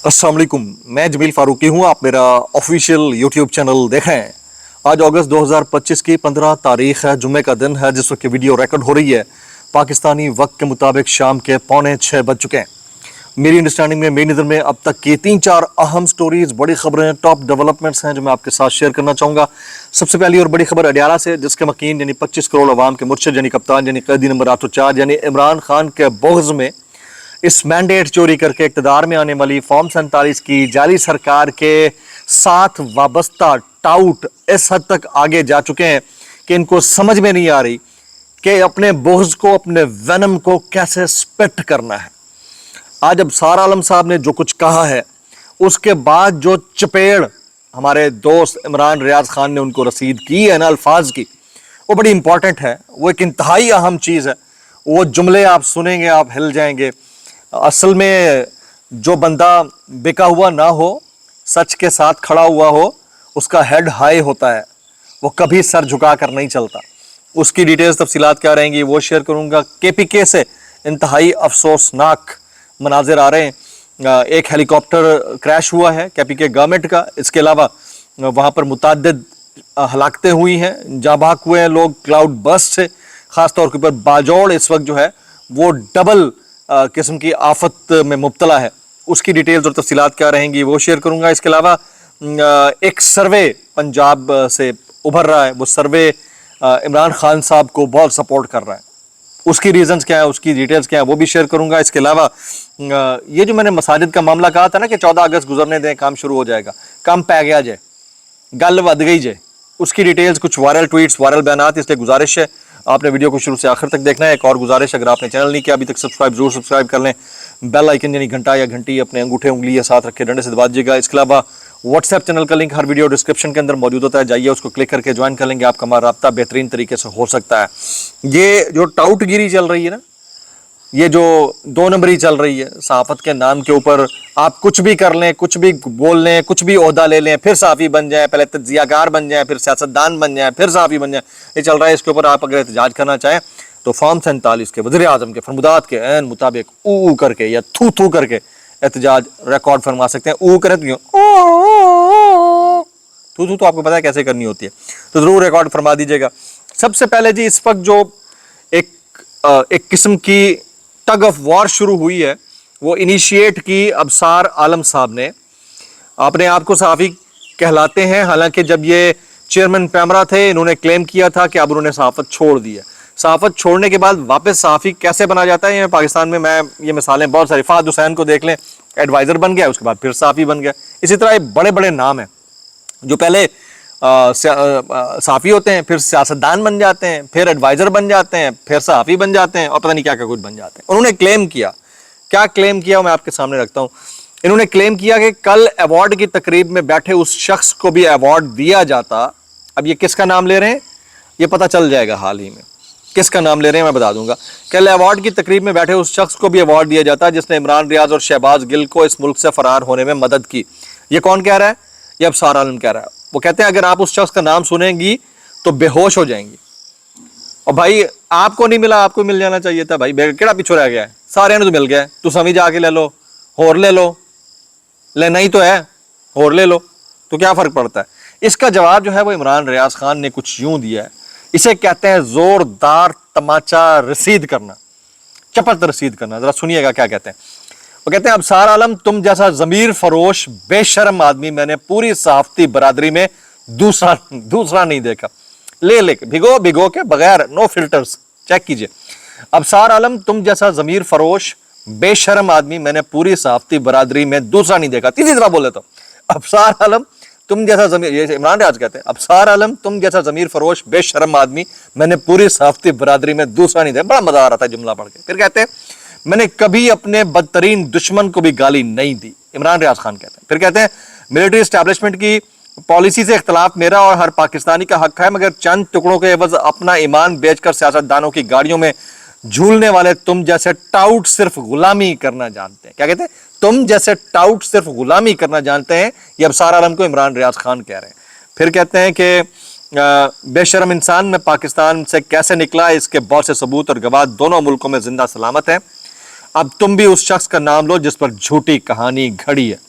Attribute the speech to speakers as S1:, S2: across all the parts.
S1: अस्सलाम वालेकुम, मैं जमील फारूकी हूँ। आप मेरा ऑफिशियल यूट्यूब चैनल देखें। आज अगस्त 2025 की 15 तारीख है, जुम्मे का दिन है जिस वक्त की वीडियो रिकॉर्ड हो रही है। पाकिस्तानी वक्त के मुताबिक शाम के 5:45 बज चुके हैं। मेरी अंडरस्टैंडिंग में, मेरी नज़र में अब तक की 3-4 अहम स्टोरीज, बड़ी खबरें, टॉप डेवलपमेंट्स हैं जो मैं आपके साथ शेयर करना चाहूँगा। सबसे पहली और बड़ी खबर अडियाला से, जिसके मकीन यानी 25 करोड़ अवाम के मुर्शिद यानी कप्तान यानी कैदी नंबर 804 यानी इमरान खान के बोग्ज में इस मैंडेट चोरी करके इक़्तिदार में आने वाली फॉर्म 47 की जाली सरकार के साथ वाबस्ता टाउट इस हद तक आगे जा चुके हैं कि इनको समझ में नहीं आ रही कि अपने बोझ को, अपने वेनम को कैसे स्पिट करना है। आज अबसार आलम साहब ने जो कुछ कहा है, उसके बाद जो चपेड़ हमारे दोस्त इमरान रियाज खान ने उनको रसीद की है ना अल्फाज की, वो बड़ी इंपॉर्टेंट है। वो एक इंतहाई अहम चीज़ है। वो जुमले आप सुनेंगे, आप हिल जाएंगे। असल में जो बंदा बिका हुआ ना हो, सच के साथ खड़ा हुआ हो, उसका हेड हाई होता है, वो कभी सर झुका कर नहीं चलता। उसकी डिटेल्स तफसीलात क्या रहेंगी वो शेयर करूंगा। केपीके से इंतहाई अफसोसनाक मनाजिर आ रहे हैं। एक हेलीकॉप्टर क्रैश हुआ है केपीके गवर्नमेंट का। इसके अलावा वहाँ पर मुतअद्दिद हलाकतें हुई हैं, जाँ भाग हुए हैं लोग क्लाउड बर्स्ट से। ख़ासतौर के ऊपर बाजौड़ इस वक्त जो है वो डबल किस्म की आफत में मुब्तला है। उसकी डिटेल्स और तफसीलात क्या रहेंगी वो शेयर करूंगा। इसके अलावा एक सर्वे पंजाब से उभर रहा है। वो सर्वे इमरान खान साहब को बहुत सपोर्ट कर रहा है। उसकी रीजंस क्या है, उसकी डिटेल्स क्या है वो भी शेयर करूंगा। इसके अलावा ये जो मैंने मसाजिद का मामला कहा था ना कि 14 अगस्त गुजरने दें, काम शुरू हो जाएगा, काम पै गया जे, गल वध गई जे। उसकी डिटेल्स, कुछ वायरल ट्वीट्स, वायरल बयानात, इसलिए गुजारिश है आपने वीडियो को शुरू से आखिर तक देखना है। एक और गुजारिश, अगर आपने चैनल नहीं किया अभी तक सब्सक्राइब जरूर सब्सक्राइब कर लें। बेल आइकन यानी घंटा या घंटी अपने अंगूठे उंगली या साथ रखे डंडे से दबा दीजिएगा। इसके अलावा व्हाट्सएप चैनल का लिंक हर वीडियो डिस्क्रिप्शन के अंदर मौजूद होता है, जाइए उसको क्लिक करके ज्वाइन कर लेंगे। आपका हमारा राब्ता बेहतरीन तरीके से हो सकता है। ये जो टाउटगिरी चल रही है ना, ये जो 2 नंबरी चल रही है सहाफत के नाम के ऊपर, आप कुछ भी कर लें, कुछ भी बोल लें, कुछ भी ओहदा ले लें, फिर सहाफ़ी बन जाए, पहले तज्जियाकार बन जाए, फिर सियासतदान बन जाए, फिर सहाफ़ी बन जाए, ये चल रहा है। इसके ऊपर आप अगर एहतजाज करना चाहें तो फॉर्म 47 के वज़ीर आज़म के फरमुदात के ऐन मुताबिक ऊ करके या थू थू करके एहतजाज रिकॉर्ड फरमा सकते हैं। ऊ करें तो थू थू तो आपको पता है कैसे करनी होती है, तो ज़रूर रिकॉर्ड फरमा दीजिएगा। सबसे पहले जी, इस वक्त जो एक किस्म की टग ऑफ वॉर शुरू हुई है, वो इनिशिएट की अबसार आलम साहब ने। अपने आप को सहाफ़ी कहलाते हैं, हालांकि जब ये चेयरमैन पैमरा थे इन्होंने क्लेम किया था कि अब उन्होंने सहाफ़त छोड़ दी है। सहाफ़त छोड़ने के बाद वापस सहाफ़ी कैसे बना जाता है, ये पाकिस्तान में मैं ये मिसालें बहुत सारी, फ़हद हुसैन को देख लें, एडवाइज़र बन गया, उसके बाद फिर सहाफ़ी बन गया। इसी तरह बड़े बड़े नाम हैं जो पहले सहाफ़ी होते हैं, फिर सियासतदान बन जाते हैं, फिर एडवाइज़र बन जाते हैं, फिर सहाफ़ी बन जाते हैं और पता नहीं क्या क्या कुछ बन जाते हैं। उन्होंने क्लेम किया, क्या क्लेम किया मैं आपके सामने रखता हूँ। इन्होंने क्लेम किया कि कल अवार्ड की तकरीब में बैठे उस शख्स को भी अवार्ड दिया जाता। अब ये किसका नाम ले रहे हैं ये पता चल जाएगा हाल ही में, किसका नाम ले रहे हैं मैं बता दूंगा। कल अवार्ड की तकरीब में बैठे उस शख्स को भी अवार्ड दिया जाता जिसने इमरान रियाज और शहबाज गिल को इस मुल्क से फरार होने में मदद की। ये कौन कह रहा है? ये अबसार आलम कह रहा है। वो कहते हैं अगर आप उस शख्स का नाम सुनेंगी तो बेहोश हो जाएंगी। और भाई आपको नहीं मिला, आपको मिल जाना चाहिए था भाई, केड़ा पीछे रह गया है, सारे तो मिल गया, तू सभी जाके ले लो, होर ले लो, लेना ही तो है, होर ले लो, तो क्या फर्क पड़ता है। इसका जवाब जो है वो इमरान रियाज खान ने कुछ यूं दिया है। इसे कहते हैं जोरदार तमाचा रसीद करना, चपत रसीद करना। जरा सुनिएगा क्या कहते हैं। वो कहते हैं अबसार आलम, तुम जैसा जमीर फरोश बेशर्म आदमी मैंने पूरी सहाफती बरादरी में दूसरा नहीं देखा। ले भिगो भिगो के बगैर, नो फिल्टर्स, चेक कीजिए। अबसार आलम, तुम जैसा जमीर फरोश बेशर्म आदमी मैंने पूरी सहाफती बरादरी में दूसरा नहीं देखा। तीसरी तरह बोले तो अबसार आलम तुम जैसा जमीर, ये इमरान रियाज कहते हैं, अबसार आलम तुम जैसा जमीर फरोश बेशर्म आदमी मैंने पूरी सहाफती बरादरी में दूसरा नहीं देखा। बड़ा मजा आ रहा था जुमला पढ़ के। फिर कहते हैं मैंने कभी अपने बदतरीन दुश्मन को भी गाली नहीं दी, इमरान रियाज खान कहते हैं। फिर कहते हैं मिलिट्री एस्टैब्लिशमेंट की पॉलिसी से इख्तलाफ मेरा और हर पाकिस्तानी का हक है, मगर चंद टुकड़ों के एवज अपना ईमान बेचकर सियासतदानों की गाड़ियों में झूलने वाले तुम जैसे टाउट सिर्फ गुलामी करना जानते हैं। क्या कहते हैं? तुम जैसे टाउट सिर्फ गुलामी करना जानते हैं। ये अबसार आलम को इमरान रियाज खान कह रहे हैं। फिर कहते हैं कि बेशरम इंसान में पाकिस्तान से कैसे निकला, इसके बहुत से सबूत और गवाह दोनों मुल्कों में जिंदा सलामत है। अब तुम भी उस शख्स का नाम लो जिस पर झूठी कहानी घड़ी है।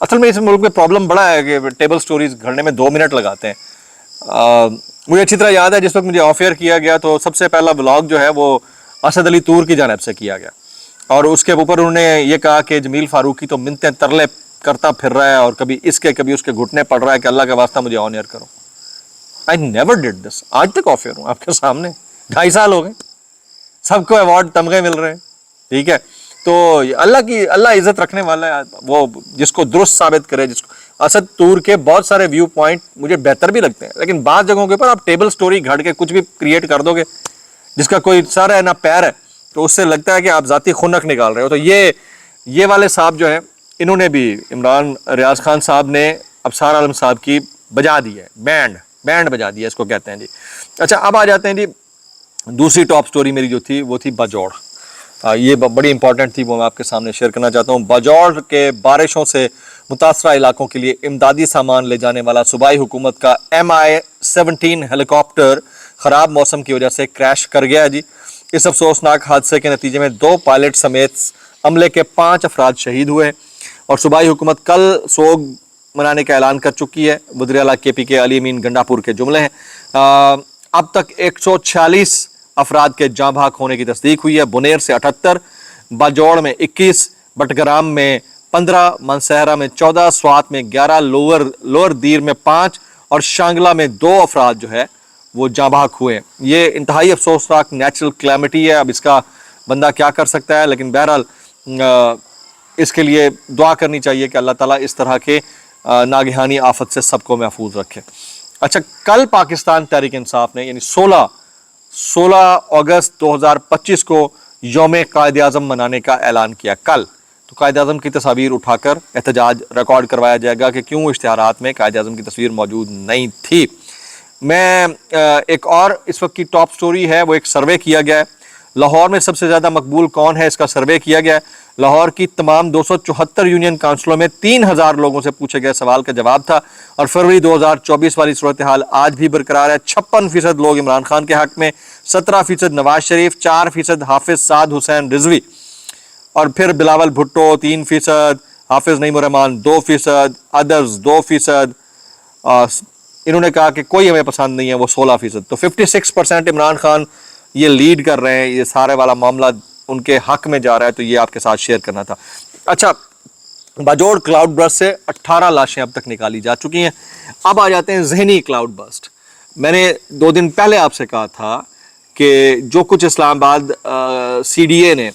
S1: असल में इस मुल्क में प्रॉब्लम बड़ा है कि टेबल स्टोरीज घड़ने में 2 मिनट लगाते हैं। मुझे अच्छी तरह याद है जिस वक्त मुझे ऑफेयर किया गया तो सबसे पहला व्लॉग जो है वो असद अली तूर की जानिब से किया गया और उसके ऊपर उन्होंने ये कहा कि जमील फारूकी तो मिन्नतें तरले करता फिर रहा है और कभी इसके कभी उसके घुटने पड़ रहा है कि अल्लाह का वास्ता मुझे ऑन एयर करो। I never did this. आज तक ऑफेयर हूँ आपके सामने, 2.5 साल हो गए, सबको अवार्ड तमगे मिल रहे हैं, ठीक है। तो अल्लाह इज्जत रखने वाला है, वो जिसको दुरुस्त साबित करे। जिसको असद तूर के बहुत सारे व्यू पॉइंट मुझे बेहतर भी लगते हैं, लेकिन बाद जगहों के ऊपर आप टेबल स्टोरी घड़ के कुछ भी क्रिएट कर दोगे जिसका कोई सर है ना पैर है, तो उससे लगता है कि आप जाती खुनक निकाल रहे हो। तो ये वाले साहब जो है, इन्होंने भी, इमरान रियाज खान साहब ने अबसार आलम साहब की बजा दी है, बैंड बजा दिया, इसको कहते हैं जी। अच्छा, अब आ जाते हैं जी दूसरी टॉप स्टोरी मेरी जो थी वो थी बाजौड़। ये बड़ी इंपॉर्टेंट थी, वो मैं आपके सामने शेयर करना चाहता हूँ। बाजौड़ के बारिशों से मुतासरा इलाकों के लिए इमदादी सामान ले जाने वाला सूबाई हुकूमत का MI-17 हेलीकॉप्टर ख़राब मौसम की वजह से क्रैश कर गया है जी। इस अफसोसनाक हादसे के नतीजे में 2 पायलट समेत अमले के 5 अफराद शहीद हुए और सूबाई हुकूमत कल सोग मनाने का ऐलान कर चुकी है। वज़ीर आला KPK अली अमीन गंडापुर के जुमले हैं। अब तक 146 अफराद के जाँ भाग होने की तस्दीक हुई है। बुनेर से 78, बाजौड़ में 21, बटग्राम में 15, मनसहरा में 14, स्वात में 11, लोअर दीर में 5 और शांगला में 2 अफराद जो है वो जाँ भाग हुए। ये इंतहाई अफसोसनाक नेचुरल क्लैमिटी है, अब इसका बंदा क्या कर सकता है, लेकिन बहरहाल इसके लिए दुआ करनी चाहिए कि अल्लाह ताला इस तरह के नागहानी आफत से सबको महफूज रखे। अच्छा, कल पाकिस्तान तहरीक इंसाफ ने यानी 16 अगस्त 2025 को यौम कायद आज़म मनाने का ऐलान किया। कल तो कायद आज़म की तस्वीर उठाकर एहतजाज रिकॉर्ड करवाया जाएगा कि क्यों इश्तिहारात में कायद आज़म की तस्वीर मौजूद नहीं थी। मैं एक और इस वक्त की टॉप स्टोरी है, वो एक सर्वे किया गया है। लाहौर में सबसे ज़्यादा मकबूल कौन है, इसका सर्वे किया गया है। लाहौर की तमाम 274 यूनियन काउंसिलों में 3000 लोगों से पूछे गए सवाल का जवाब था और फरवरी 2024 वाली सूरत हाल आज भी बरकरार है। 56% लोग इमरान खान के हक में, 17% नवाज शरीफ, 4% हाफिज साद हुसैन रिजवी और फिर बिलावल भुट्टो 3%, हाफिज नईम रहमान 2%, अदर्स 2%। इन्होंने कहा कि कोई हमें पसंद नहीं है, वो 16%। तो 56% इमरान खान ये लीड कर रहे हैं, ये सारे वाला मामला उनके हक में जा रहा है, तो ये आपके साथ शेयर करना था। अच्छा, बाजौड़ क्लाउड बर्स्ट से 18 लाशें अब तक निकाली जा चुकी हैं। अब आ जाते हैं जहनी क्लाउड बर्स्ट। मैंने 2 दिन पहले आपसे कहा था कि जो कुछ इस्लामाबाद CDA ने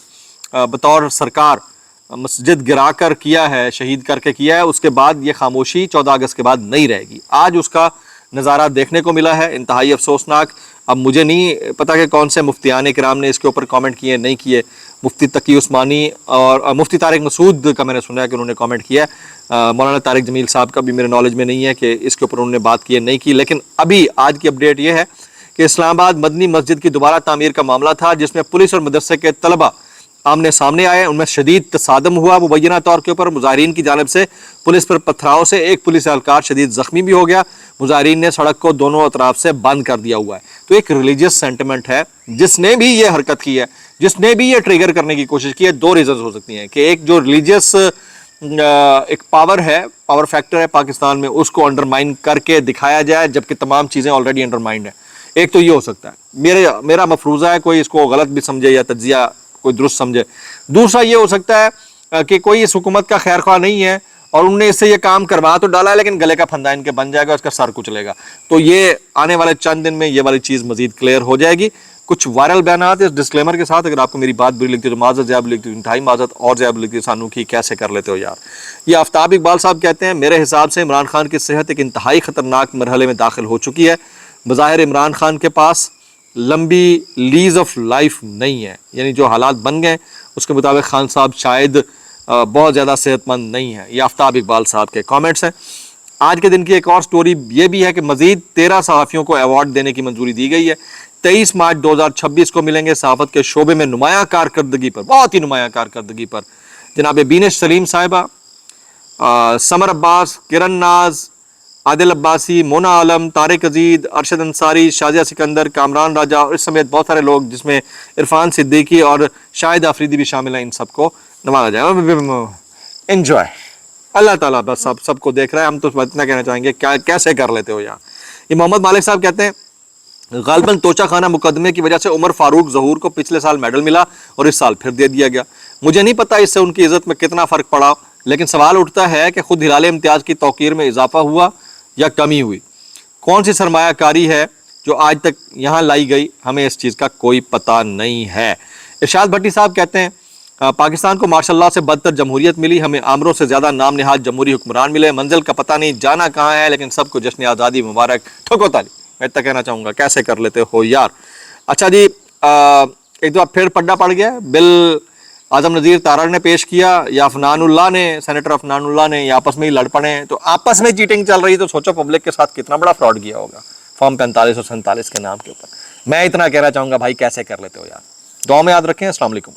S1: बतौर सरकार मस्जिद गिरा कर किया है, शहीद करके किया है, उसके बाद ये खामोशी 14 अगस्त के बाद नहीं रहेगी। आज उसका नज़ारा देखने को मिला है, इंतहाई अफसोसनाक। अब मुझे नहीं पता कि कौन से मुफ्तियान किराम ने इसके ऊपर कमेंट किए नहीं किए। मुफ्ती तकी उस्मानी और मुफ्ती तारिक मसूद का मैंने सुना है कि उन्होंने कमेंट किया है। मौलाना तारिक जमील साहब का भी मेरे नॉलेज में नहीं है कि इसके ऊपर उन्होंने बात की है नहीं की। लेकिन अभी आज की अपडेट ये है कि इस्लामाबाद मदनी मस्जिद की दोबारा तामीर का मामला था, जिसमें पुलिस और मदरसे के तलबा आमने सामने आए। उनमें शदीद तसादम हुआ। मुबैना तौर के ऊपर मुजाहिरीन की जानिब से पुलिस पर पथराव से एक पुलिस एहलकार शदीद जख्मी भी हो गया। मुजाहिरीन ने सड़क को दोनों अतराफ से बंद कर दिया हुआ है। तो एक रिलीजियस सेंटिमेंट है, जिसने भी ये हरकत की है, जिसने भी ये ट्रिगर करने की कोशिश की है, 2 रीजन हो सकती हैं कि एक जो रिलीजियस एक पावर है, पावर फैक्टर है पाकिस्तान में, उसको अंडरमाइन करके दिखाया जाए जबकि तमाम चीज़ें ऑलरेडी अंडरमाइंड है। एक तो ये हो सकता है, मेरा मफरूज़ा है, कोई इसको गलत भी समझे या तज्जिया कोई दुरुस्त समझे। दूसरा ये हो सकता है कि कोई इस हुकूमत का खैर ख्वाह नहीं है और उनने इससे ये काम करवा तो डाला है, लेकिन गले का फंदा इनके बन जाएगा, उसका सर कुचलेगा। तो ये आने वाले चंद दिन में ये वाली चीज़ मजीद क्लियर हो जाएगी। कुछ वायरल बयानात इस डिस्क्लेमर के साथ, अगर आपको मेरी बात बुरी लगती है तो माजत ज़्यादा लगती है, इंतहाई माजत और ज़्यादा लगती है, सानू की कैसे कर लेते हो यार। ये आफ्ताब इकबाल साहब कहते हैं, मेरे हिसाब से इमरान खान की सेहत एक इंतहाई ख़तरनाक मरहले में दाखिल हो चुकी है। बज़ाहिर इमरान खान के पास लंबी लीज ऑफ लाइफ नहीं है, यानी जो हालात बन गए उसके मुताबिक खान साहब शायद बहुत ज़्यादा सेहतमंद नहीं है। ये आफ्ताब इकबाल साहब के कमेंट्स हैं। आज के दिन की एक और स्टोरी ये भी है कि मजीद 13 सहाफ़ियों को अवार्ड देने की मंजूरी दी गई है। 23 मार्च 2026 को मिलेंगे सहाफ़त के शोबे में नुमायाँ कारकर्दगी पर, बहुत ही नुमायाँ कारकर्दगी पर, जनाब बीनश सलीम साहिबा, समर अब्बास, किरण नाज, आदिल अब्बासी, मोना आलम, तारिक अजीद, अरशद अंसारी, शाजिया सिकंदर, कामरान राजा और इस समेत बहुत सारे लोग, जिसमें इरफान सिद्दीकी और शाहिद आफरीदी भी शामिल हैं, इन सबको नवाजा जाए। एंजॉय। अल्लाह ताला बस सब सबको देख रहा है, हम तो इतना कहना चाहेंगे क्या कैसे कर लेते हो यार। ये मोहम्मद मालिक साहब कहते हैं गालबन तोचा खाना मुकदमे की वजह से उमर फारूक जहूर को पिछले साल मेडल मिला और इस साल फिर दे दिया गया। मुझे नहीं पता इससे उनकी इज्जत में कितना फर्क पड़ा, लेकिन सवाल उठता है कि खुद हिलाल इम्तियाज की तौकीर में इजाफा हुआ या कमी हुई। कौन सी सरमायाकारी है जो आज तक यहाँ लाई गई, हमें इस चीज़ का कोई पता नहीं है। इरशाद भट्टी साहब कहते हैं पाकिस्तान को माशाल्लाह से बदतर जमहूरियत मिली, हमें आमरों से ज़्यादा नाम निहाद जमहूरी हुक्मरान मिले, मंजिल का पता नहीं जाना कहाँ है, लेकिन सबको जश्न आज़ादी मुबारक, ठोको ताली। मैं इतना कहना चाहूँगा, कैसे कर लेते हो यार। अच्छा जी, एक दो फिर पड्डा पड़ गया, बिल आजम नज़ीर तारड़ ने पेश किया या अफनानुल्लाह ने, सेनेटर अफनानुल्लाह ने, या आपस में ही लड़ पड़े। तो आपस में चीटिंग चल रही, तो सोचो पब्लिक के साथ कितना बड़ा फ्रॉड किया होगा फॉर्म 45 और 47 के नाम के ऊपर। मैं इतना कहना चाहूँगा भाई, कैसे कर लेते हो यार। दुआ में याद रखें। अस्सलाम वालेकुम।